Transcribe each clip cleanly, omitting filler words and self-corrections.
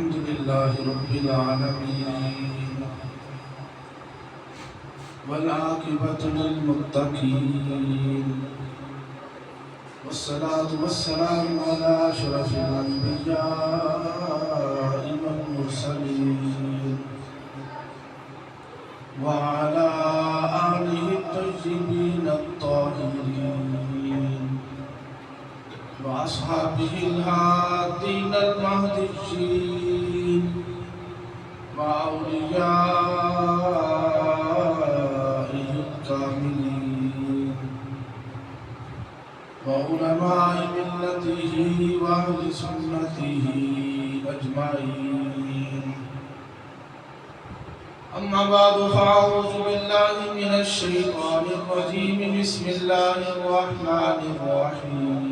الحمد لله رب العالمين والعاقبة للمتقين والصلاة والسلام على أشرف الأنبياء والمرسلين وعلى آله الطيبين الطاهرين وأصحابه الهادين المهديين وأوليائه الكاملين وعلماء ملته وأهل سنته أجمعين. أما بعد فأعوذ بالله من الشيطان الرجيم. بسم الله الرحمن الرحيم.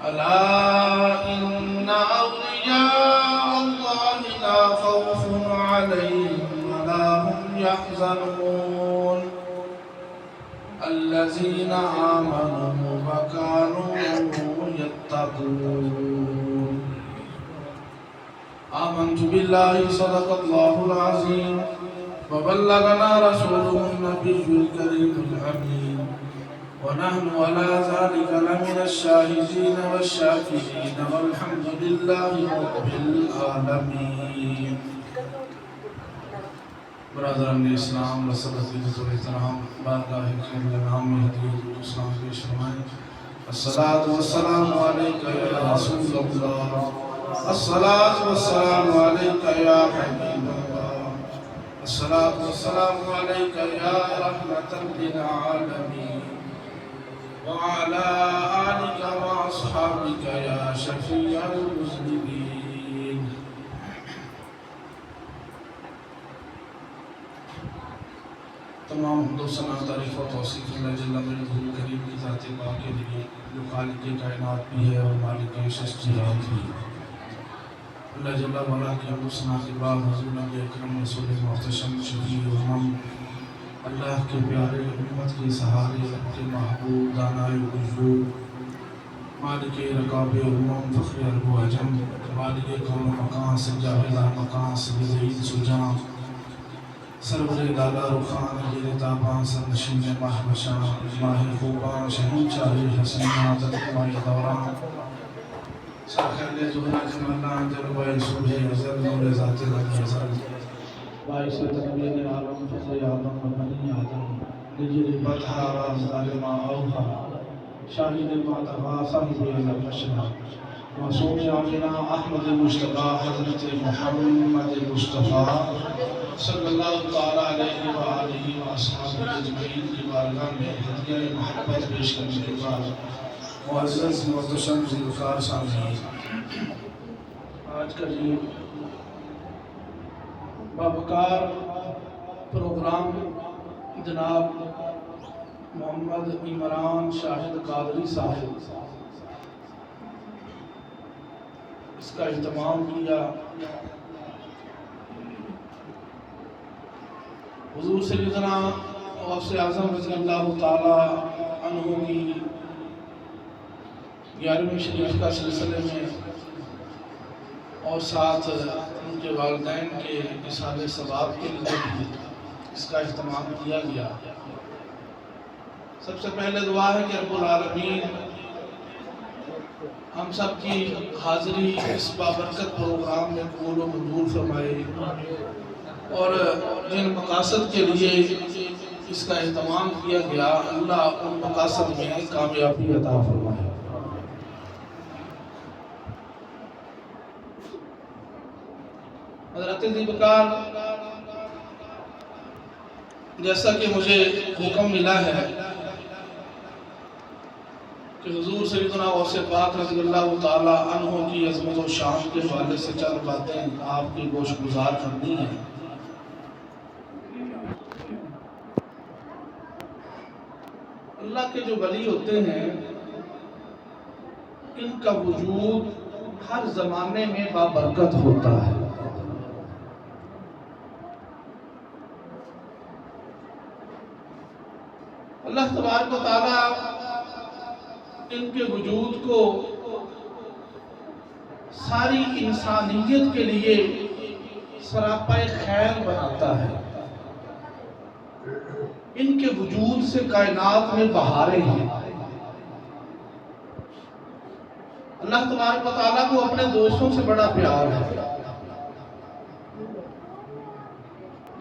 ألا إن أولياء الله لا خوف عليهم ولا هم يحزنون الذين آمنوا وكانوا يتقون. آمنت بالله صدق الله العظيم وبلغنا رسوله النبي الكريم الأمين ونحن على ذلك لمن الشاهدين والشاكرين والحمد لله رب العالمين. برادران اسلام رسالت عزت و احترام بارگاہ خیر نام میں ہدیت اسلام پیش فرمائیں. الصلاة والسلام علیکہ یا رسول اللہ، الصلاة والسلام علیکہ یا حبیب اللہ، الصلاة والسلام علیکہ یا رحمة للعالمین وعلى آلك وأصحابك يا شفيع المذنبين. تمام حمد و ثنا تعریف و توصیف اللہ جل مجدہ کریم کی ذات پاک کے لیے جو خالق کائنات بھی ہے اور مالک شجرات بھی. اللہ جل وعلا کی حمد و ثنا کے بعد حضور نبی اکرم رسول محتشم شفیع امم، اللہ کے پیارے امت کے سہارے، کے محبوب دانائے وجود، مالک رکاب امم، فخر عرب و عجم، مالک کون و مکان، سجاہدہ مکان، سید عید سجان، سرور لالا رخان، جیر تابان، سرنشین محبشان، ماہ خوبان، شہید چاہی حسین عادت مائی دوران، سرخیل جہرہ جمالان، جلوہ صبح ازل، نور ذات لگی ازل، باعث تکبیر عالم، فخر آدم و بنی آدم، نجر بطحہ رازدار ما اوہا، شاہد المعتبہ صاحب عزم مشرہ، معصوم آمینہ احمد مصطفیٰ حضرت محمد مصطفیٰ صلی اللہ تعالیٰ علیہ وآلہ وآصحابہ اجمعین کی بارگاہ میں ہدیہ محبت پیش کرنے کے بعد معزز محتشم ذوالفقار سامعین، آج کا یہ باوقار پروگرام جناب محمد عمران شاہد قادری صاحب اس کا اہتمام کیا. حضور سیدنا غوث اعظم رضی اللہ تعالی عنہ کی 11ویں شریف کا سلسلے میں اور ساتھ ان کے والدین کے اصحاب ثواب کے لیے بھی اس کا اہتمام کیا گیا. سب سے پہلے دعا ہے کہ رب العالمین ہم سب کی حاضری اس بابرکت پروگرام میں قبول و منظور فرمائے اور جن مقاصد کے لیے اس کا اہتمام کیا گیا اللہ ان مقاصد میں کامیابی عطا فرمائے. حضرت ذوالفقار، جیسا کہ مجھے حکم ملا ہے کہ حضور سیدنا غوث پاک رضی اللہ تعالی عنہ کی عظمت و شان کے حوالے سے چند باتیں آپ کی گوش گزار کرنی ہیں. اللہ کے جو ولی ہوتے ہیں ان کا وجود ہر زمانے میں بابرکت ہوتا ہے. اللہ تبارک و تعالیٰ ان کے وجود کو ساری انسانیت کے لیے سراپا خیر بناتا ہے۔ ان کے وجود سے کائنات میں بہاریں ہیں۔ اللہ تبارک و تعالیٰ کو اپنے دوستوں سے بڑا پیار ہے۔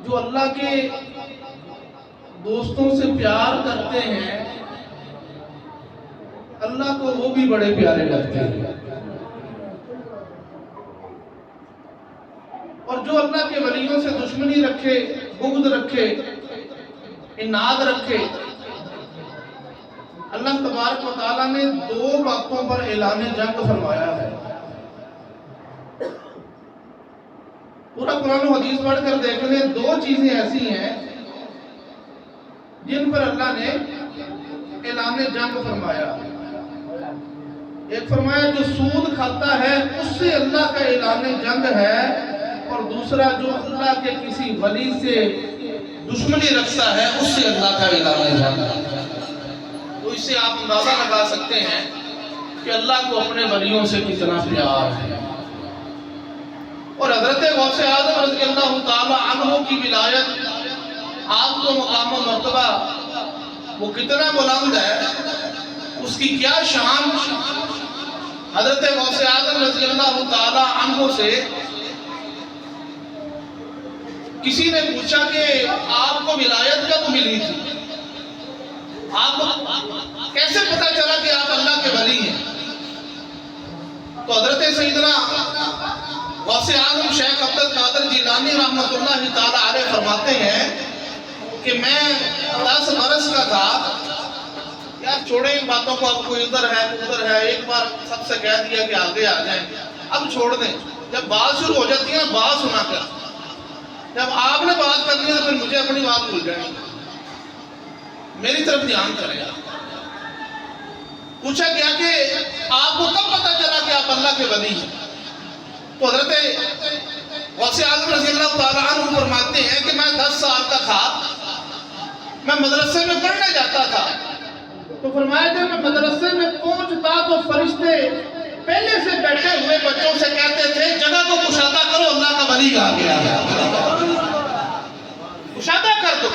جو اللہ کے دوستوں سے پیار کرتے ہیں اللہ کو وہ بھی بڑے پیارے لگتے ہیں، اور جو اللہ کے ولیوں سے دشمنی رکھے، بغض رکھے، اناد رکھے، اللہ تبارک و تعالیٰ نے دو باتوں پر اعلان جنگ فرمایا ہے۔ پورا قرآن و حدیث پڑھ کر دیکھ لیں، دو چیزیں ایسی ہیں جن پر اللہ نے اعلان جنگ فرمایا۔ ایک فرمایا جو سود کھاتا ہے اس سے اللہ کا اعلان جنگ ہے، اور دوسرا جو اللہ کے کسی ولی سے دشمنی رکھتا ہے اس سے اللہ کا اعلان جنگ ہے۔ تو اس سے آپ اندازہ لگا سکتے ہیں کہ اللہ کو اپنے ولیوں سے کتنا پیار ہے۔ اور حضرت غوث اعظم رضی اللہ تعالی عنہ کی ولایت، آپ کو مقام و مرتبہ وہ کتنا بلند ہے، اس کی کیا شان۔ حضرت غوث اعظم رضی اللہ تعالی عنہ سے کسی نے پوچھا کہ آپ کو ولایت کب ملی تھی، آپ کیسے پتہ چلا کہ آپ اللہ کے ولی ہیں؟ تو حضرت سیدنا غوث اعظم شیخ عبد القادر جیلانی رحمۃ اللہ تعالی علیہ فرماتے ہیں کہ میں 10 برس کا تھا۔ یار چھوڑیں ان باتوں کو، اب کوئی ادھر ہے ادھر ہے، ایک بار سب سے کہہ دیا کہ آگے آ جائیں، اب چھوڑ دیں۔ جب بات شروع ہو جاتی ہے بات سنا کر، جب آپ نے بات کرنی ہے تو پھر مجھے اپنی بات بھول جانی، میری طرف دھیان کریں۔ پوچھا گیا کہ آپ کو کب پتہ چلا کہ آپ اللہ کے ولی ہیں؟ تو حضرت غوث اعظم رضی اللہ تعالیٰ عنہ فرماتے ہیں کہ میں 10 سال کا تھا، میں مدرسے میں پڑھنے جاتا تھا، تو فرمایا جب میں مدرسے میں پہنچتا تو فرشتے پہلے سے بیٹھے ہوئے بچوں سے کہتے تھے جگہ کو کشادہ کرو، اللہ کا ولی آ گیا ہے، کشادہ کر دو،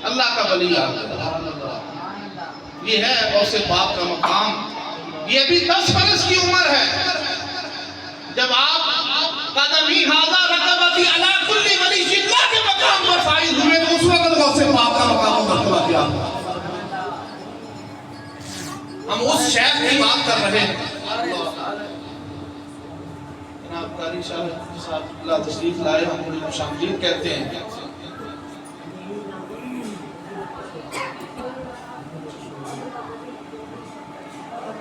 اللہ کا ولی آ گیا۔ یہ ہے غوث پاک کا مقام۔ یہ بھی 10 برس کی عمر ہے جب آپ قدمی ہاذا رکبتی علی کل ولی اللہ کے مقام پر فائز ہوئے، تو اس وقت غوث پاک کا مقام مرتبہ کیا؟ ہم اس شیخ کی بات کر رہے ہیں۔ جناب قاری صاحب اللہ تشریف لائے، ہم انہیں خوش آمدید کہتے ہیں۔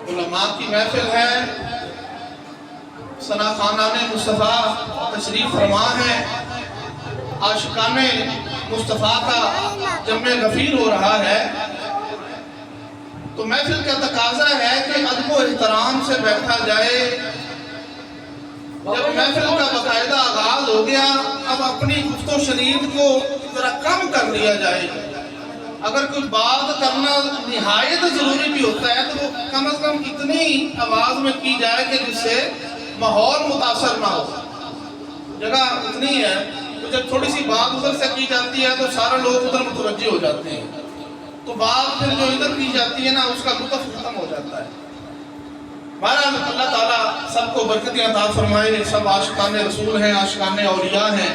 علماء کی محفل ہے، ثنا خانان مصطفیٰ تشریف فرما ہے، عاشقان مصطفیٰ کا جمع غفیر ہو رہا ہے، تو محفل کا تقاضا ہے کہ ادب و احترام سے بیٹھا جائے۔ جب محفل کا باقاعدہ آغاز ہو گیا، اب اپنی گفت و شنید کو ذرا کم کر لیا جائے۔ اگر کوئی بات کرنا نہایت ضروری بھی ہوتا ہے تو کم از کم اتنی آواز میں کی جائے کہ جس سے ماحول متاثر نہ ہو۔ جگہ اتنی ہے تو جب تھوڑی سی بات ادھر سے کی جاتی ہے تو سارے لوگ ادھر متوجہ ہو جاتے ہیں، تو بات پھر جو ادھر کی جاتی ہے نا اس کا لطف ختم ہو جاتا ہے۔ بہرحال اللہ تعالیٰ سب کو برکتیں عطا فرمائے، سب عاشقان رسول ہیں، عاشقان اولیاء ہیں،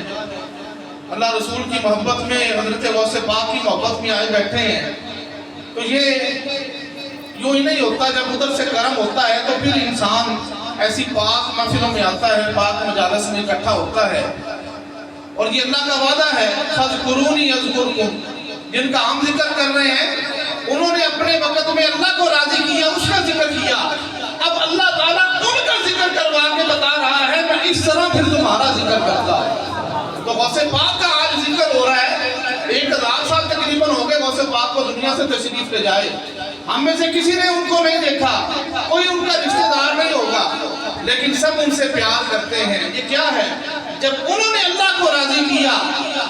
اللہ رسول کی محبت میں، حضرت غوث پاک کی محبت میں آئے بیٹھے ہیں۔ تو یہ یوں ہی نہیں ہوتا، جب ادھر سے کرم ہوتا ہے تو پھر انسان ایسی پاک محفلوں میں آتا ہے، پاک مجالس میں اکٹھا ہوتا ہے، اور یہ اللہ کا وعدہ ہے فَاذْكُرُونِي أَذْكُرْكُمْ۔ جن کا ہم ذکر کر رہے ہیں انہوں نے اپنے وقت میں اللہ کو راضی کیا، اس کا ذکر کیا، اب اللہ تعالیٰ ان کا ذکر کروا کے بتا رہا ہے میں اس طرح پھر تمہارا ذکر کرتا ہوں۔ تو غوث پاک کا آج ذکر ہو رہا ہے، 1000 سال تقریباً ہو گئے غوث پاک کو دنیا سے تشریف لے جائے، ہم میں سے کسی نے ان کو نہیں دیکھا، کوئی ان کا رشتہ دار نہیں ہوگا، لیکن سب ان سے پیار کرتے ہیں۔ یہ کیا ہے؟ جب انہوں نے اللہ کو راضی کیا،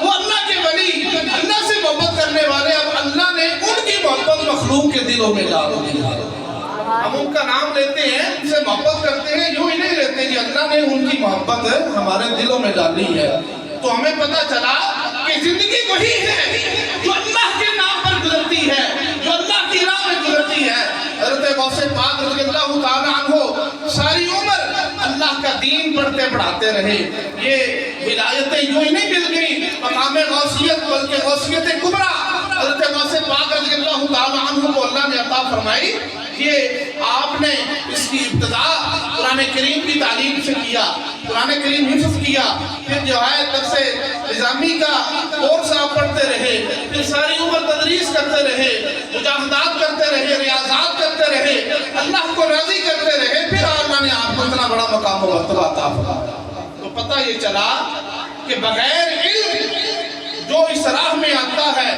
وہ اللہ کے ولی، اللہ سے محبت کرنے والے، اب اللہ نے ان کی محبت مخلوق کے دلوں میں ڈال دی۔ ہم ان کا نام لیتے ہیں، ان سے محبت کرتے ہیں، یوں ہی نہیں لیتے، اللہ نے ان کی محبت ہمارے دلوں میں ڈالی ہے، تو ہمیں پتہ چلا کہ زندگی وہی ہے جو اللہ کے نام پر گزرتی ہے، جو اللہ کی راہ میں گزرتی ہے۔ حضرت غوث پاک رضی اللہ تعالیٰ عنہ ساری عمر اللہ کا دین پڑھتے پڑھاتے رہے۔ یہ ولایتیں یوں ہی نہیں مل گئی مقام غوثیت، بلکہ غوثیت کبریٰ حضرت غوث پاک رضی اللہ تعالیٰ عنہ کو اللہ نے عطا فرمائی۔ یہ آپ نے اس کی ابتدا قرآن کریم کی تعلیم سے کیا، قرآن کریم حفظ کیا، پھر جو ہے درس نظامی کا کورس آپ پڑھتے رہے، پھر ساری عمر تدریس کرتے رہے، مجاہدات کرتے رہے، ریاضات کرتے رہے، اللہ کو راضی کرتے رہے، پھر اللہ نے آپ کو اتنا بڑا مقام و مرتبہ عطا فرمایا۔ تو پتہ یہ چلا کہ بغیر علم جو اس راہ میں آتا ہے،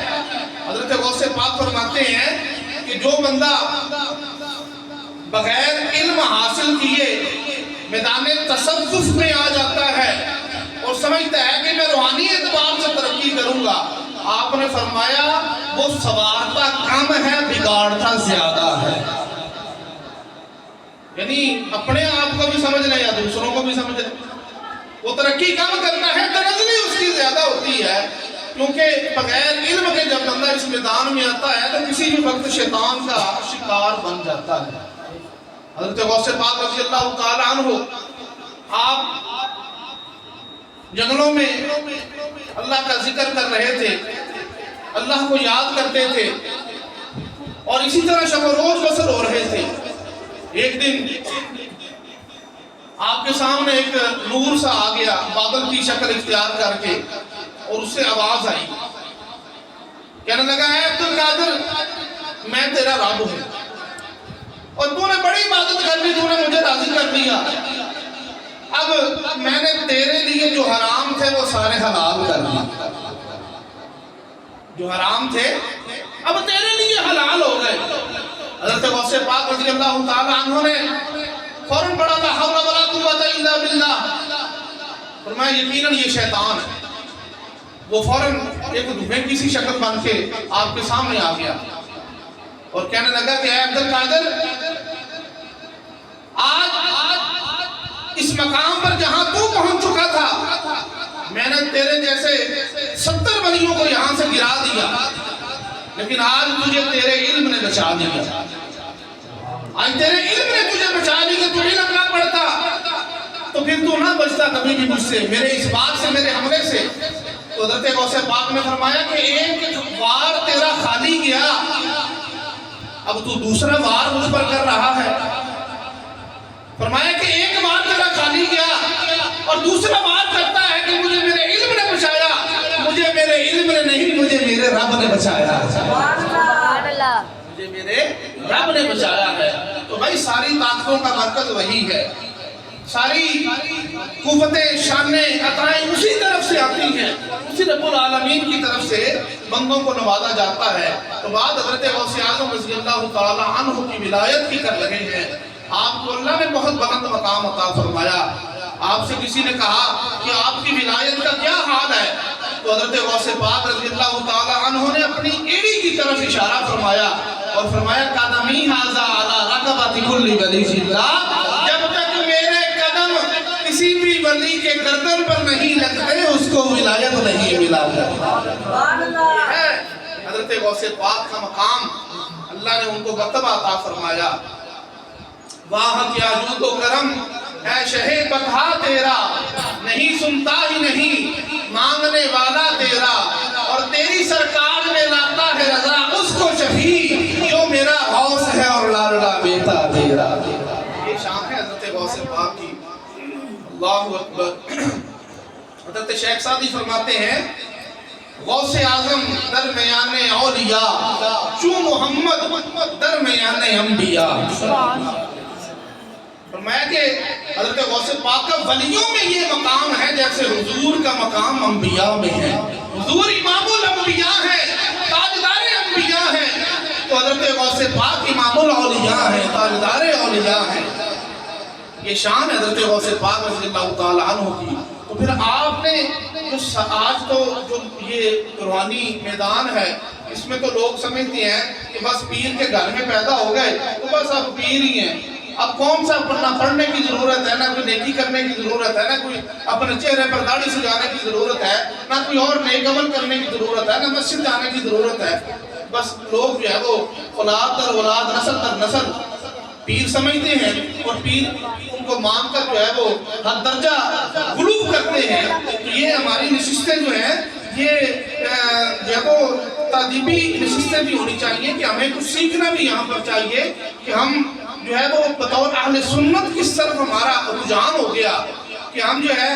حضرت غوث پاک فرماتے ہیں کہ جو بندہ بغیر علم حاصل کیے میدان تصوف میں آ جاتا ہے اور سمجھتا ہے کہ میں روحانی اعتبار سے ترقی کروں گا، آپ نے فرمایا وہ سوارتا کم ہے، بگاڑتا زیادہ ہے۔ یعنی اپنے آپ کو بھی سمجھنا یا دوسروں کو بھی سمجھنا، وہ ترقی کم کرتا ہے، تنزلی اس کی زیادہ ہوتی ہے، کیونکہ بغیر علم کے جب بندہ اس میدان میں آتا ہے تو کسی بھی وقت شیطان کا شکار بن جاتا ہے۔ حضرت غوث پاک رضی اللہ تعالیٰ عنہ آپ جنگلوں میں اللہ کا ذکر کر رہے تھے، اللہ کو یاد کرتے تھے، اور اسی طرح شب و روز بسر ہو رہے تھے۔ ایک دن آپ کے سامنے ایک نور سا آ گیا بادل کی شکل اختیار کر کے، اور اس سے آواز آئی، کہنے لگا ہے عبد القادر میں تیرا رب ہوں، اور تو نے بڑی عبادت کر لی، تو نے مجھے راضی کر دیا، اب میں نے تیرے لیے جو حرام تھے وہ سارے حلال کر دیے، جو حرام تھے اب تیرے لیے حلال ہو گئے۔ حضرت غوث پاک رضی اللہ تعالیٰ عنہ نے فوراً پڑھا لا حول ولا قوۃ الا باللہ، فرمایا یقیناً یہ شیطان ہے۔ وہ فوراً ایک دھویں کی سی شکل بن کے آپ کے سامنے آ گیا اور کہنے لگا کہ اے عبد القادر، آج اس مقام پر جہاں تو پہنچ چکا تھا میں نے تیرے جیسے 70 ولیوں کو یہاں سے گرا دیا، لیکن آج تجھے تیرے علم نے بچا دیا، آج تیرے علم نے تجھے بچا لیا۔ تو علم نہ پڑھتا تو پھر تو نہ بچتا کبھی بھی مجھ سے، میرے اس بات سے، میرے حملے سے۔ تو حضرت غوث پاک نے فرمایا کہ ایک وار تیرا خالی گیا، اب تو دوسرا وار مجھ پر کر رہا ہے۔ فرمایا کہ ایک وار تیرا خالی گیا اور دوسرا وار کرتا ہے کہ مجھے میرے علم نے بچایا، مجھے میرے علم نے نہیں، مجھے میرے رب نے بچایا، مجھے میرے رب نے بچایا ہے۔ تو بھائی ساری طاقتوں کا مرکز وہی ہے، ساری قوتیں، شانیں، عطائیں اسی طرف سے آتی ہیں، اسی رب العالمین کی طرف سے بندوں کو نوازا جاتا ہے۔ تو بعد حضرت غوث اعظم رضی اللہ تعالیٰ عنہ کی ولایت کی کر رہے ہیں، آپ کو اللہ نے بہت بلند مقام عطا فرمایا۔ آپ سے کسی نے کہا کہ آپ کی ولایت کا کیا حال ہے، تو حضرت غوث پاک رضی اللہ تعالیٰ عنہ نے اپنی ایڑی کی طرف اشارہ فرمایا اور فرمایا قدمی ھذا علی رقبۃ کل ولی اللہ، جب تک میرے قدم کسی بھی ولی کے گردن پر نہیں لگتے اس کو ولایت نہیں ملا کرتی ہے۔ حضرت غوث پاک کا مقام اللہ نے ان کو مرتبہ عطا فرمایا۔ واہ کیا جود و کرم ہے شہ بطحا تیرا، نہیں سنتا ہی نہیں مانگنے والا تیرا، اور تیری سرکار میں لاتا ہے رضا اس کو شفیع جو میرا غوث ہے اور لاڈلا بیٹا تیرا۔ یہ شان ہے حضرت غوث پاک کی، اللہ اکبر۔ حضرت شیخ سعدی فرماتے ہیں غوث اعظم درمیان اولیاء چوں محمد درمیان انبیاء۔ فرمایا کہ حضرت غوث پاک کا ولیوں میں یہ مقام ہے جیسے حضور کا مقام انبیاء میں ہے۔ حضور امام الانبیاء ہے، تاجدار انبیاء ہے، تو حضرت غوث پاک امام الاولیاء ہے، تاجدار اولیاء ہے۔ یہ شان ہے حضرت غوث پاک رضی اللہ تعالیٰ عنہ کی۔ تو پھر آپ نے آج تو جو یہ روحانی میدان ہے اس میں تو لوگ سمجھتے ہیں کہ بس پیر کے گھر میں پیدا ہو گئے تو بس آپ پیر ہی ہیں۔ اب کون سا نہ پڑھنے کی ضرورت ہے، نہ کوئی نیکی کرنے کی ضرورت ہے، نہ کوئی اپنے چہرے پر داڑھی سجانے کی ضرورت ہے، نہ کوئی اور نیک عمل کرنے کی ضرورت ہے، نہ مسجد جانے کی ضرورت ہے. بس لوگ جو ہے وہ اولاد در اولاد، نسل در نسل پیر سمجھتے ہیں، اور پیر ان کو مان کر جو ہے وہ حد درجہ غلو کرتے ہیں. تو یہ ہماری نشستیں جو ہیں یہ جو ہے وہ تعلیمی نشستیں بھی ہونی چاہیے کہ ہمیں کچھ سیکھنا بھی یہاں پر چاہیے کہ ہم جو ہے وہ بطور اہل سنت کس طرف ہمارا رجحان ہو گیا کہ ہم جو ہے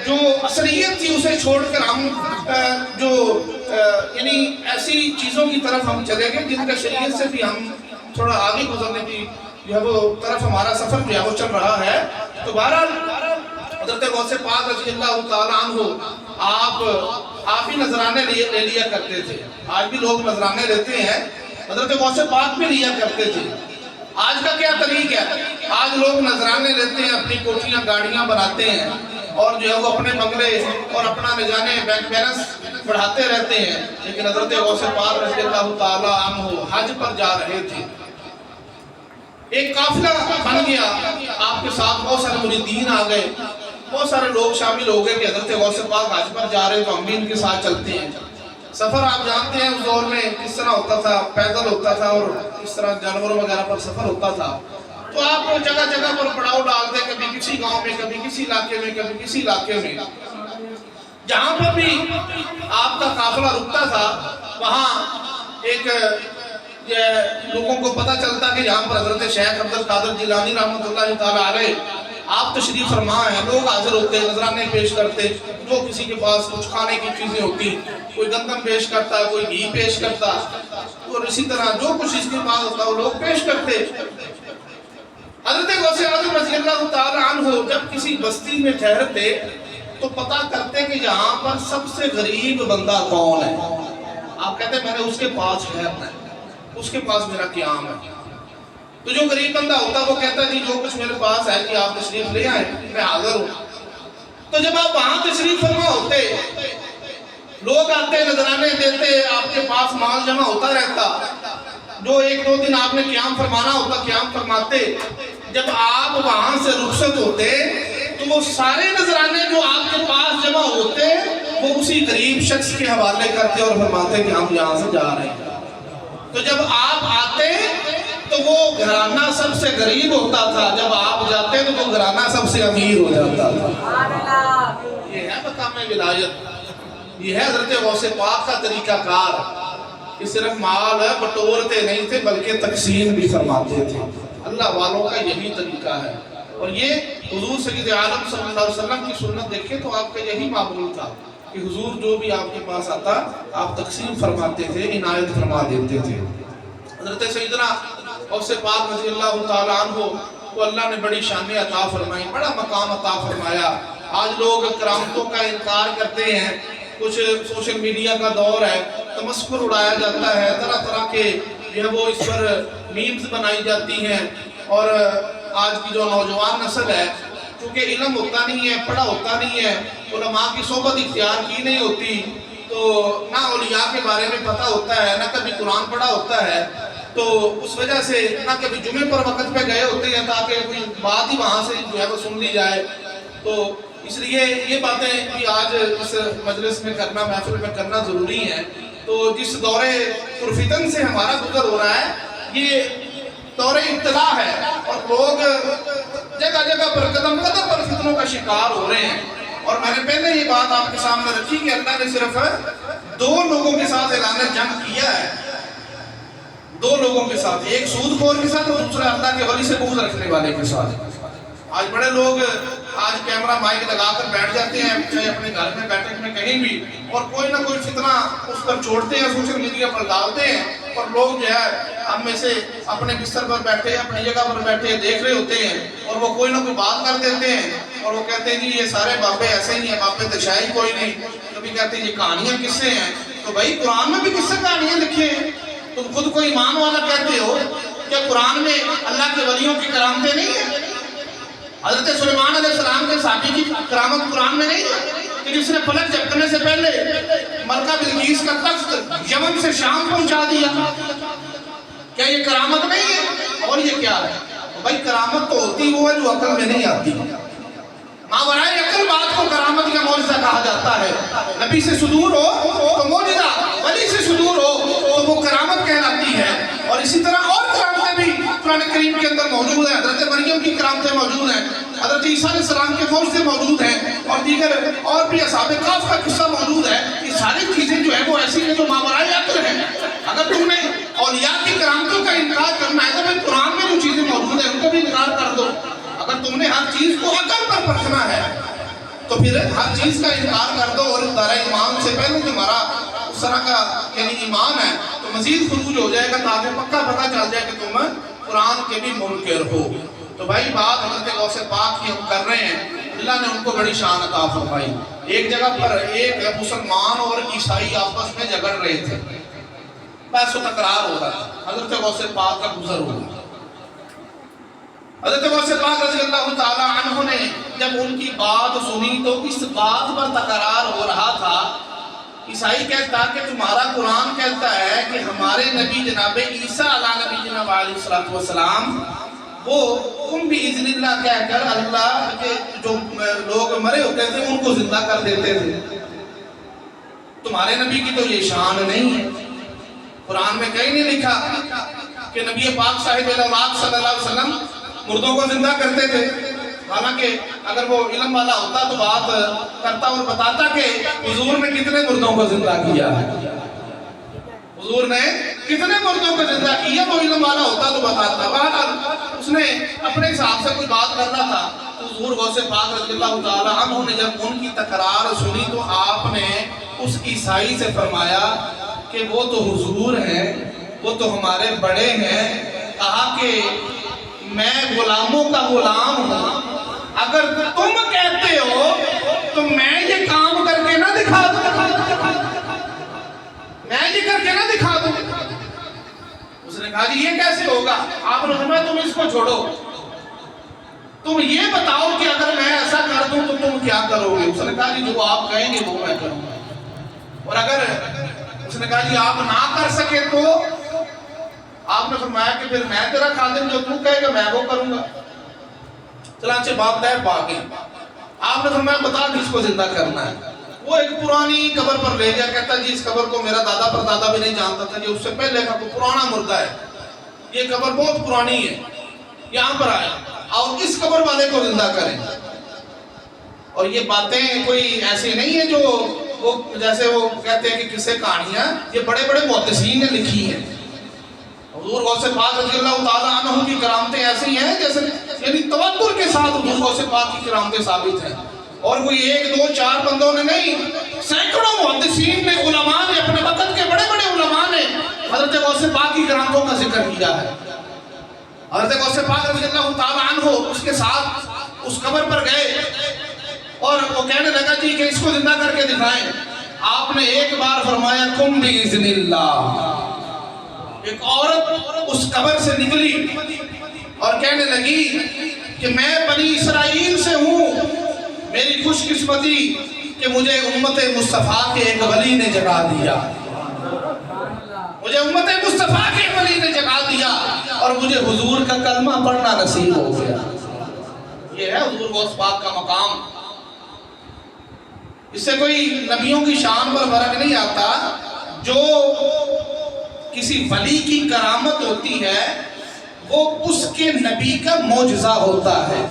جو اصلیت تھی اسے چھوڑ کر ہم جو یعنی ایسی چیزوں کی طرف ہم چلے گئے جن کا شریعت سے بھی ہم تھوڑا آگے گزرنے کی جو ہے وہ طرف ہمارا سفر جو ہے وہ چل رہا ہے. تو بہرحال حضرت غوث پاک رضی اللہ تعالیٰ عنہ آپ ہی نذرانے لے لیا کرتے تھے. آج بھی لوگ نذرانے لیتے ہیں، حضرت غوث پاک بھی لیا کرتے تھے. آج کا کیا طریق ہے؟ آج لوگ نذرانے لیتے ہیں، اپنی کوٹھیاں گاڑیاں بناتے ہیں اور جو ہے وہ اپنے بنگلے اور اپنا نہ جانے بینک بیلنس بڑھاتے رہتے ہیں. لیکن حضرت غوث پاک رضی اللہ تعالیٰ عنہ حج پر جا رہے تھے، ایک قافلہ بن گیا، آپ کے ساتھ بہت سارے مریدین آ گئے، بہت سارے لوگ شامل ہو گئے کہ حضرت غوث پاک حج پر جا رہے ہیں تو ہم بھی ان کے ساتھ چلتے ہیں. سفر آپ جانتے ہیں اس دور میں کس طرح ہوتا تھا، پیدل ہوتا تھا اور اس طرح جانوروں وغیرہ پر سفر ہوتا تھا. تو آپ کو جگہ جگہ پر پڑاؤ ڈالتے، کبھی کسی گاؤں میں، کبھی کسی علاقے میں، کبھی کسی علاقے میں. جہاں پر بھی آپ کا قافلہ رکتا تھا وہاں ایک لوگوں کو پتہ چلتا کہ یہاں پر حضرت شیخ عبد القادر جیلانی رحمۃ اللہ تعالیٰ علیہ آپ تشریف فرما ہیں. لوگ حاضر ہوتے، نذرانے پیش کرتے، جو کسی کے پاس کچھ کھانے کی چیزیں ہوتی، کوئی گندم پیش کرتا، کوئی گھی پیش کرتا، اور اسی طرح جو کچھ اس کے پاس ہوتا وہ لوگ پیش کرتے. حضرت غوث اعظم رضی اللہ تعالیٰ عنہ جب کسی بستی میں ٹھہرتے تو پتہ کرتے کہ یہاں پر سب سے غریب بندہ کون ہے. آپ کہتے میں نے اس کے پاس ٹھہرنا ہے، اس کے پاس میرا قیام ہے. تو جو غریب بندہ ہوتا وہ کہتا جی جو کچھ میرے پاس ہے کہ آپ تشریف لے آئیں، میں حاضر ہوں. تو جب آپ وہاں تشریف فرما ہوتے، لوگ آتے، نذرانے دیتے، آپ کے پاس مال جمع ہوتا رہتا. جو ایک دو دن آپ نے قیام فرمانا ہوتا قیام فرماتے. جب آپ وہاں سے رخصت ہوتے تو وہ سارے نذرانے جو آپ کے پاس جمع ہوتے وہ اسی غریب شخص کے حوالے کرتے اور فرماتے کہ ہم یہاں سے جا رہے ہیں. تو جب آپ آتے تو وہ گھرانہ سب سے غریب ہوتا تھا، جب آپ جاتے تو وہ گھرانہ سب سے امیر ہو جاتا تھا. یہ ہے مقام ولایت، یہ ہے حضرت غوث پاک کا طریقہ کار کہ صرف مال بٹورتے نہیں تھے بلکہ تقسیم بھی فرماتے تھے. اللہ والوں کا یہی طریقہ ہے. اور یہ حضور سید عالم صلی اللہ علیہ وسلم کی سنت دیکھیں تو آپ کا یہی معمول تھا کہ حضور جو بھی آپ کے پاس آتا آپ تقسیم فرماتے تھے، عنایت فرما دیتے تھے. حضرت سیدنا غوث پاک رضی اللہ تعالیٰ عنہ کو اللہ نے بڑی شان عطا فرمائی، بڑا مقام عطا فرمایا. آج لوگ کرامتوں کا انکار کرتے ہیں، کچھ سوشل میڈیا کا دور ہے، تمسخر اڑایا جاتا ہے، طرح طرح کے جو ہے وہ اس پر میمز بنائی جاتی ہیں. اور آج کی جو نوجوان نسل ہے کیونکہ علم ہوتا نہیں ہے، پڑھا ہوتا نہیں ہے، علماء کی صحبت اختیار کی نہیں ہوتی، تو نہ اولیاء کے بارے میں پتہ ہوتا ہے، نہ کبھی قرآن پڑھا ہوتا ہے. تو اس وجہ سے نہ کبھی جمعے پر وقت پہ گئے ہوتے ہیں تاکہ کوئی بات ہی وہاں سے جو ہے وہ سن لی جائے. تو اس لیے یہ باتیں بھی آج اس مجلس میں کرنا، محفل میں کرنا ضروری ہے. تو جس دور پرفتن سے ہمارا گزر ہو رہا ہے یہ دور ابتلا ہے، اور لوگ جگہ جگہ پر قدم قدم پر فتنوں کا شکار ہو رہے ہیں. اور میں نے پہلے یہ بات آپ کے سامنے رکھی کہ اللہ نے صرف دو لوگوں کے ساتھ اعلان جنگ کیا ہے، دو لوگوں کے ساتھ، ایک سود خور کے ساتھ اور دوسرا اللہ کے ولی سے بغض رکھنے والے کے ساتھ. آج بڑے لوگ آج کیمرہ مائک لگا کر بیٹھ جاتے ہیں، چاہے اپنے گھر میں بیٹھک میں کہیں بھی، اور کوئی نہ کوئی فتنہ اس پر چھوڑتے ہیں، سوشل میڈیا پر ڈالتے ہیں، اور لوگ جو ہے ہم میں سے اپنے بستر پر بیٹھے، اپنی جگہ پر بیٹھے دیکھ رہے ہوتے ہیں، اور وہ کوئی نہ کوئی بات کر دیتے ہیں اور وہ کہتے ہیں جی یہ سارے بابے ایسے ہی ہیں، بابے دشائی کوئی نہیں. کبھی کہتے ہیں یہ کہانیاں کس سے ہیں. تو بھائی قرآن میں بھی کس سے کہانیاں لکھی ہیں؟ تم خود کو ایمان والا کہتے ہو، کیا قرآن میں اللہ کے ولیوں کی کرامتیں نہیں ہیں؟ حضرت سلیمان علیہ السلام کے صحابی کی کرامت قرآن میں نہیں ہے کہ جس نے پلک جھپکنے سے پہلے ملکہ بلقیس کا تخت یمن سے شام پہنچا دیا؟ کیا یہ کرامت نہیں ہے؟ اور یہ کیا ہے؟ بھائی کرامت تو ہوتی وہ ہے جو عقل میں نہیں آتی، ماورائے عقل بات کو کرامت کا معجزہ کہا جاتا ہے۔ نبی سے صدور ہو تو معجزہ، ولی سے صدور ہو تو وہ کرامت کہلاتی ہے۔ اور اسی طرح اور کرامتیں بھی قرآن کریم کے اندر موجود ہیں، حضرت مریم کی کرامتیں موجود ہیں، حضرت عیسیٰ علیہ السلام کے معجزے موجود ہیں، اور دیگر اور بھی اصحاب کہف کا قصہ موجود ہے۔ یہ ساری چیزیں جو ہیں وہ ایسی ہیں جو ماورائے عقل ہیں۔ اگر تم نے اولیاء کی کرامتوں کا انکار کرنا ہے تو پھر قرآن میں جو چیزیں موجود ہیں ان کا بھی انکار کر دو۔ اگر تم نے ہر چیز کو عقل پر پرکھنا ہے تو پھر ہر چیز کا انکار کر دو، اور دار ایمان سے پہلے تمہارا اس طرح کا یعنی ایمان ہے تو مزید خروج ہو جائے گا، تاکہ پکا پتہ چل جائے کہ تم قرآن کے بھی منکر ہو۔ تو بھائی بات حضرت غوث پاک کی ہم کر رہے ہیں، اللہ نے ان کو بڑی شان عطا فرمائی۔ ایک جگہ پر ایک مسلمان اور عیسائی آپس میں جھگڑ رہے تھے، بحث و تکرار ہو رہا تھا، حضرت غوث پاک کا گزر ہوا۔ حضرت غوث پاک رضی اللہ تعالی عنہ نے جب ان کی بات سنی تو اس بات پر تکرار ہو رہا تھا۔ عیسائی کہتا کہ تمہارا قرآن کہتا ہے کہ ہمارے نبی جناب عیسیٰ علیہ نبی جناب علیہ السلام وہ تم بھی اذن اللہ کہہ کر اللہ کے جو لوگ مرے ہوتے تھے ان کو زندہ کر دیتے تھے۔ تمہارے نبی کی تو یہ شان نہیں ہے، قرآن میں کہیں نہیں لکھا کہ نبی پاک صاحب صلی اللہ علیہ وسلم مردوں کو زندہ کرتے تھے۔ حالانکہ اگر وہ علم والا ہوتا تو بات کرتا اور بتاتا کہ حضور نے کتنے مردوں کو زندہ کیا ہے، حضور نے کتنے مردوں کو زندہ کیا، وہ علم والا ہوتا تو بتاتا۔ بہرحال اس نے اپنے حساب سے کوئی بات کرنا تھا تو حضور غوث پاک رضی اللہ تعالی عنہ نے جب ان کی تکرار سنی تو آپ نے اس عیسائی سے فرمایا کہ وہ تو حضور ہیں، وہ تو ہمارے بڑے ہیں، کہا کہ میں غلاموں کا غلام ہوں، اگر تم کہتے ہو تو میں یہ کام کر کے نہ دکھا دوں، میں یہ کر کے نہ دکھا دوں۔ اس نے کہا جی یہ کیسے ہوگا؟ آپ نے فرمایا تم اس کو چھوڑو، تم یہ بتاؤ کہ اگر میں ایسا کر دوں تو تم کیا کرو گے؟ اس نے کہا جی جو آپ کہیں گے وہ میں کروں گا، اور اگر اس نے کہا جی آپ نہ کر سکے تو آپ نے فرمایا کہ پھر میں تیرا خادم جو تو کہے گا میں وہ کروں گا۔ چنانچہ بات طے پا گئی۔ آپ نے فرمایا بتا کس کو زندہ کرنا ہے؟ وہ ایک پرانی قبر پر لے گیا، کہتا جی اس قبر کو میرا دادا پر دادا بھی نہیں جانتا تھا، یہ اس سے پہلے کا کوئی پرانا مردہ ہے، یہ قبر بہت پرانی ہے، یہاں پر آیا اور اس قبر والے کو زندہ کریں۔ اور یہ باتیں کوئی ایسی نہیں ہے جو وہ جیسے وہ کہتے ہیں کہ قصے کہانیاں، یہ بڑے بڑے محدثین نے لکھی ہیں۔ حضور غوث پاک رضی اللہ تعالی عنہ کی کرامتیں ایسی ہیں جیسے یعنی تواتر کے ساتھ حضور غوث پاک کی کرامتیں ثابت ہیں، اور کوئی ایک دو چار بندوں نے نہیں، سینکڑوں محدثین نے، علماء نے، اپنے وقت کے بڑے بڑے علماء نے حضرت غوث پاک کی کرامتوں کا ذکر کیا ہے۔ حضرت غوث پاک رضی اللہ تعالی عنہ اس کے ساتھ اس قبر پر گئے اور وہ کہنے لگا جی کہ اس کو زندہ کر کے دکھائیں۔ آپ نے ایک بار فرمایا کم بِإِذْنِ اللَّهِ۔ ایک عورت اس قبر سے نکلی اور کہنے لگی کہ میں بنی اسرائیل سے ہوں، میری خوش قسمتی کہ مجھے امت مصطفیٰ کے ایک ولی نے جگا دیا، مجھے امت مصطفیٰ کے ایک ولی نے جگا دیا اور مجھے حضور کا کلمہ پڑھنا نصیب ہو گیا۔ یہ ہے حضور غوث پاک کا مقام۔ اس سے کوئی نبیوں کی شان پر فرق نہیں آتا۔ جو کسی ولی کی کرامت ہوتی ہے وہ اس کے نبی کا معجزہ ہوتا ہے۔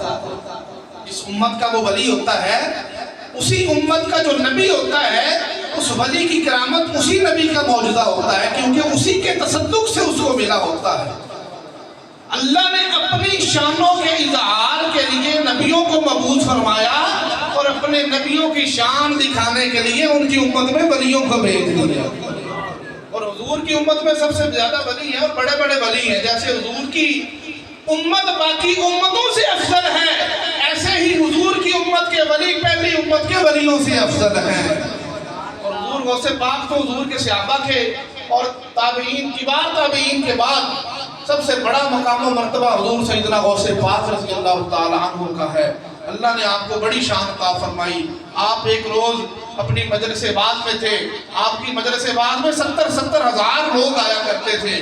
جس امت کا وہ ولی ہوتا ہے اسی امت کا جو نبی ہوتا ہے اس ولی کی کرامت اسی نبی کا معجزہ ہوتا ہے، کیونکہ اسی کے تصدق سے اس کو ملا ہوتا ہے۔ اللہ نے اپنی شانوں کے اظہار کے لیے نبیوں کو مبعوث فرمایا اور اپنے نبیوں کی شان دکھانے کے لیے ان کی امت میں ولیوں کو بھیج دیا۔ اور حضور کی امت میں سب سے زیادہ ولی ہیں اور بڑے بڑے ولی ہیں۔ جیسے حضور کی امت باقی امتوں سے افضل ہے، ایسے ہی حضور کی امت کے ولی پہلی امت کے ولیوں سے افضل ہیں۔ اور حضور غوث پاک تو حضور کے صحابہ کے اور تابعین کبار تابعین کے بعد سب سے بڑا مقام و مرتبہ حضور سیدنا غوث پاک رضی اللہ تعالی عنہ کا ہے۔ اللہ نے آپ کو بڑی شان عطا فرمائی۔ آپ ایک روز اپنی مجلس باز میں تھے، آپ کی مجلس باز میں 70,000 لوگ آیا کرتے تھے۔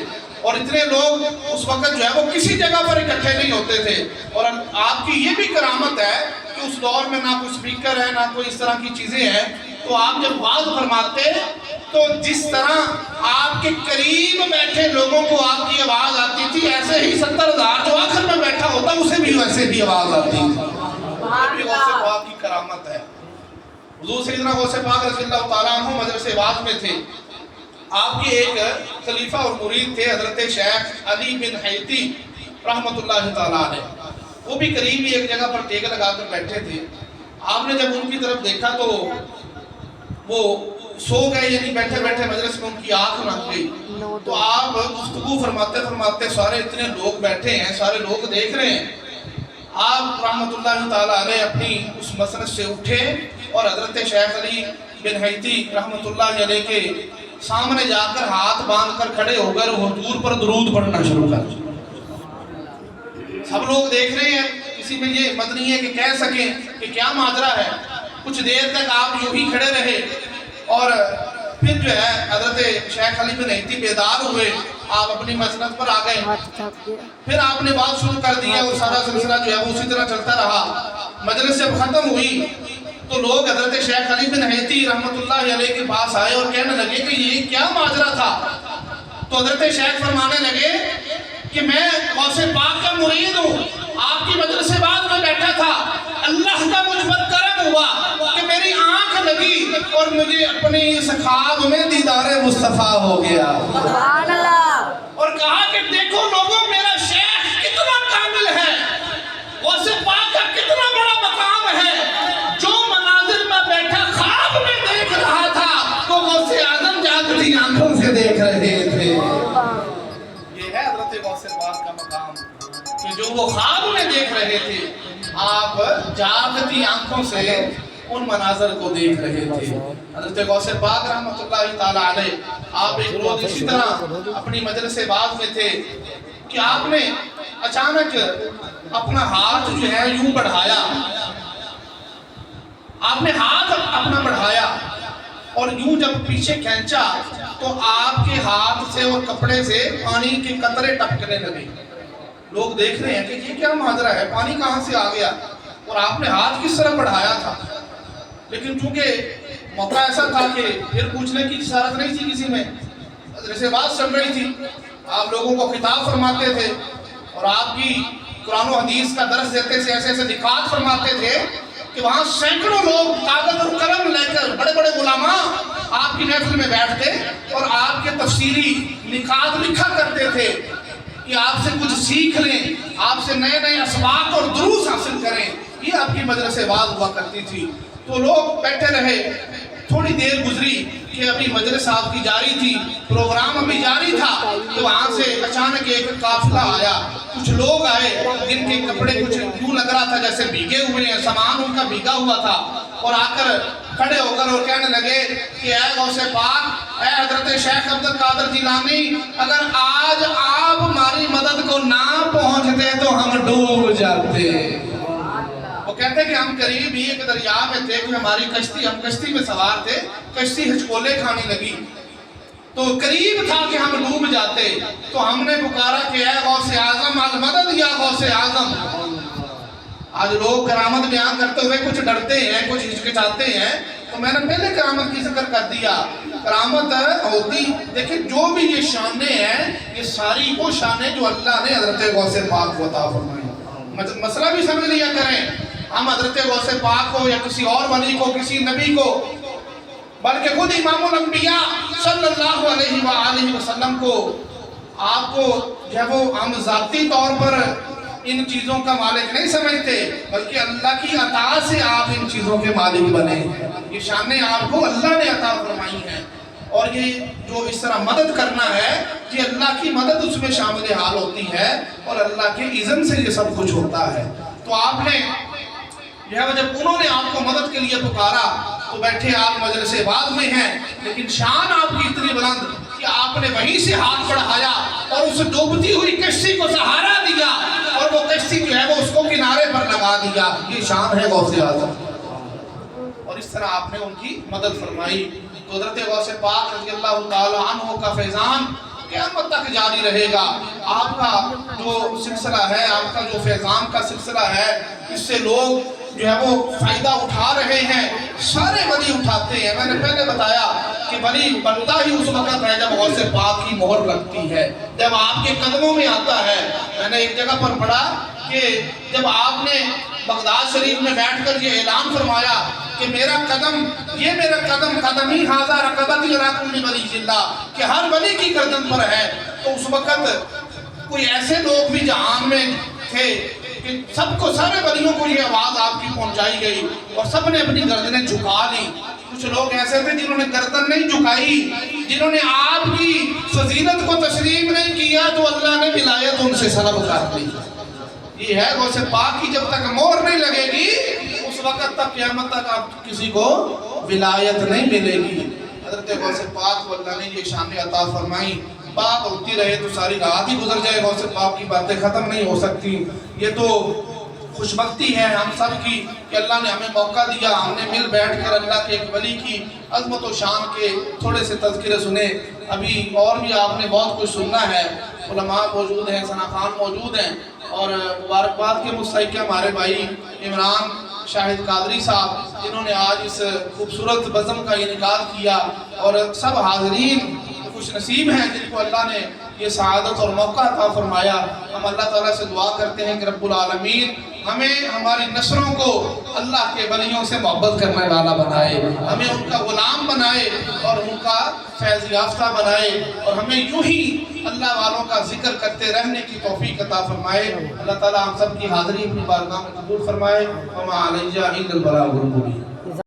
اور اتنے لوگ اس وقت جو ہے وہ کسی جگہ پر اکٹھے نہیں ہوتے تھے. اور آپ کی یہ بھی کرامت ہے کہ اس دور میں نہ کوئی سپیکر ہے نہ کوئی اس طرح کی چیزیں ہیں. تو آپ جب واز فرماتے تو جس طرح آپ کے قریب بیٹھے لوگوں کو آپ کی آواز آتی تھی ایسے ہی 70,000 جو آخر میں بیٹھا ہوتا اسے بھی ویسے ہی آواز آتی تھی. یہ بھی غوث پاک کی کرامت ہے. حضور سیدنا غوث پاک رضی اللہ تعالیٰ عنہ مجلس واز میں تھے. آپ کے ایک خلیفہ اور مرید تھے حضرت شیخ علی بن حیتی رحمۃ اللہ تعالیٰ علیہ. وہ بھی قریب ہی ایک جگہ پر ٹیک لگا کر بیٹھے تھے. آپ نے جب ان کی طرف دیکھا تو وہ سو گئے, یعنی بیٹھے بیٹھے مجلس میں ان کی آنکھ لگ گئی. تو آپ گفتگو فرماتے فرماتے سارے اتنے لوگ بیٹھے ہیں, سارے لوگ دیکھ رہے ہیں. آپ رحمۃ اللہ تعالیٰ علیہ اپنی اس مسند سے اٹھے اور حضرت شیخ علی بن حیتی رحمۃ اللہ علیہ کے سامنے جا کر ہاتھ باندھ کر کھڑے ہو کر حضور پر درود پڑھنا شروع کر دیا. سب لوگ دیکھ رہے ہیں, کسی میں یہ ہمت نہیں ہے کہ کہہ سکیں کہ کیا ماجرا ہے. کچھ دیر تک آپ یوں ہی کھڑے رہے اور پھر جو ہے حضرت شیخ علی بن حیتی بیدار ہوئے. آپ اپنی مسند پر آ گئے. پھر آپ نے بات شروع کر دی اور سارا سلسلہ جو ہے وہ اسی طرح چلتا رہا. مجلس جب ختم ہوئی تو لوگ حضرت شیخ علی بن حیتی رحمۃ اللہ علیہ کے پاس آئے اور کہنے لگے کہ یہ کیا ماجرا تھا. تو حضرت شیخ فرمانے لگے کہ میں غوث پاک کا مرید ہوں, آپ کی مجلس بعد میں بیٹھا تھا, اللہ کا مجھ پر کرم ہوا کہ میری آنکھ لگی اور مجھے اپنی اس خواب میں دیدار مصطفیٰ ہو گیا. سبحان اللہ. اور کہا کہ دیکھو لوگوں میرا شیخ کتنا کامل ہے, غوث پاک کا کتنا بڑا مقام ہے. جو مناظر میں بیٹھا خواب میں دیکھ رہا تھا وہ غوث اعظم جاگتی آنکھوں سے دیکھ رہے تھے. یہ ہے حضرت غوث پاک کا مقام کہ جو وہ خواب میں دیکھ رہے تھے آپ جاگتی آنکھوں سے ان مناظر کو دیکھ رہے تھے. حضرت غوث پاک رحمۃ اللہ تعالیٰ علیہ آپ ایک روز اسی طرح اپنی مجلس باز میں تھے کہ آپ نے اچانک اپنا ہاتھ جو ہے یوں بڑھایا. آپ نے ہاتھ اپنا بڑھایا اور یوں جب پیچھے کھینچا تو آپ کے ہاتھ سے اور کپڑے سے پانی کے قطرے ٹپکنے لگے. لوگ دیکھ رہے ہیں کہ یہ کیا ماجرا ہے, پانی کہاں سے آ گیا اور آپ نے ہاتھ کس طرح بڑھایا تھا. لیکن چونکہ موقع ایسا تھا کہ پھر پوچھنے کی جسارت نہیں تھی کسی میں, جیسے بات چل رہی تھی, آپ لوگوں کو خطاب فرماتے تھے اور آپ کی قرآن و حدیث کا درس دیتے تھے, ایسے ایسے نکات فرماتے تھے کہ وہاں سینکڑوں لوگ کاغذ اور قلم لے کر بڑے بڑے علماء آپ کی محفل میں بیٹھتے اور آپ کے تفسیری نکات لکھا کرتے تھے کہ آپ سے کچھ سیکھ لیں, آپ سے نئے نئے اسباق اور دروس حاصل کریں. یہ آپ کی مجلس واز ہوا کرتی تھی. تو لوگ بیٹھے رہے. تھوڑی دیر گزری کہ ابھی مجلس آپ کی جاری تھی, پروگرام ابھی جاری تھا کہ وہاں سے اچانک ایک قافلہ آیا. کچھ لوگ آئے جن کے کپڑے کچھ یوں لگ رہا تھا جیسے بھیگے ہوئے ہیں, سامان ان کا بھیگا ہوا تھا, اور آ کر کھڑے ہو کر اور کہنے لگے کہ اے غوث پاک, اے حضرت شیخ عبد القادر جیلانی, اگر آج آپ ہماری مدد کو نہ پہنچتے تو ہم ڈوب جاتے. وہ کہتے ہیں کہ ہم قریب ہی ایک دریا میں تھے کہ ہماری کشتی, ہم کشتی میں سوار تھے, کشتی ہچکولے کھانے لگی تو قریب تھا کہ ہم ڈوب جاتے. تو ہم نے پکارا کہ اے غوث اعظم المدد یا غوث اعظم. آج لوگ کرامت بیان کرتے ہوئے کچھ ڈرتے ہیں, کچھ ہچکچاتے ہیں, تو میں نے پہلے کرامت کی ذکر کر دیا. کرامت ہوتی, دیکھیں جو بھی یہ شانیں ہیں یہ ساری وہ شانیں جو اللہ نے حضرت غوث پاک کو عطا فرمائی. مسئلہ بھی سمجھ لیا کریں, ہم حضرت غوث پاک کو یا کسی اور ولی کو, کسی نبی کو, بلکہ خود امام الانبیاء صلی اللہ علیہ وآلہ وسلم کو, آپ کو جب وہ ہم ذاتی طور پر ان چیزوں کا مالک نہیں سمجھتے, بلکہ اللہ کی عطا سے آپ ان چیزوں کے مالک بنے. یہ شانیں آپ کو اللہ نے عطا فرمائی ہیں, اور یہ جو اس طرح مدد کرنا ہے یہ اللہ کی مدد اس میں شامل حال ہوتی ہے, اور اللہ کے اذن سے یہ سب کچھ ہوتا ہے. تو آپ نے جب انہوں نے آپ کو مدد کے لیے پکارا تو بیٹھے آپ مجلس باز میں ہیں, لیکن شان آپ کی اتنی بلند کہ آپ نے وہیں سے ہاتھ بڑھایا اور اس ڈوبتی ہوئی کشتی کو سہارا دیا, اور وہ کشتی جو ہے وہ اس کو کنارے پر لگا دیا. یہ شان ہے غوث اعظم, اور اس طرح آپ نے ان کی مدد فرمائی. تو حضرت غوث پاک رضی اللہ تعالی عنہ کا فیضان قیامت تک جاری رہے گا۔ آپ کا جو سلسلہ ہے، آپ کا جو فیضان کا سلسلہ ہے، اس سے لوگ جو ہے وہ فائدہ اٹھا رہے ہیں، سارے ولی اٹھاتے ہیں۔ میں نے پہلے بتایا کہ ولی بنتا ہی اس وقت ہے جب غوث پاک کی مہر لگتی ہے، جب آپ کے قدموں میں آتا ہے۔ میں نے ایک جگہ پر پڑھا کہ جب آپ نے بغداد شریف میں بیٹھ کر یہ اعلان فرمایا کہ میرا قدم قدمی حاضہ رقبتی راکل ولی اللہ، کہ ہر ولی کی گردن پر ہے، تو اس وقت کوئی ایسے لوگ بھی جہان میں تھے کہ سب کو، سارے ولیوں کو یہ آواز آپ کی پہنچائی گئی اور سب نے اپنی گردنیں جھکا لی۔ کچھ لوگ ایسے تھے جنہوں نے گردن نہیں جھکائی، جنہوں نے آپ کی فضیلت کو تسلیم نہیں کیا، تو اللہ نے ولایت ان سے سلب کر لی۔ یہ ہے غوث پاک کی جب تک مہر نہیں لگے گی، اس وقت تک قیامت تک آپ کسی کو ولایت نہیں ملے گی۔ حضرت غوث پاک کو اللہ نے یہ شان عطا فرمائی۔ بات ہوتی رہے تو ساری رات ہی گزر جائے، غوث پاک کی باتیں ختم نہیں ہو سکتی۔ یہ تو خوش بختی ہے ہم سب کی کہ اللہ نے ہمیں موقع دیا، ہم نے مل بیٹھ کر اللہ کے ایک ولی کی عظمت و شان کے تھوڑے سے تذکرے سنے۔ ابھی اور بھی آپ نے بہت کچھ سننا ہے، علماء موجود ہیں، ثنا خان موجود ہیں، اور مبارکباد کے مستحق ہمارے بھائی عمران شاہد قادری صاحب، جنہوں نے آج اس خوبصورت بزم کا انعقاد کیا، اور سب حاضرین خوش نصیب ہیں جن کو اللہ نے یہ سعادت اور موقع عطا فرمایا۔ ہم اللہ تعالیٰ سے دعا کرتے ہیں کہ رب العالمین ہمیں، ہماری نسلوں کو اللہ کے ولیوں سے محبت کرنے والا بنائے، ہمیں ان کا غلام بنائے اور ان کا فیض یافتہ بنائے، اور ہمیں یوں ہی اللہ والوں کا ذکر کرتے رہنے کی توفیق عطا فرمائے۔ اللہ تعالیٰ ہم سب کی حاضری اپنی بارگاہ میں قبول فرمائے۔ وما علیہ الا البلاغ المبین۔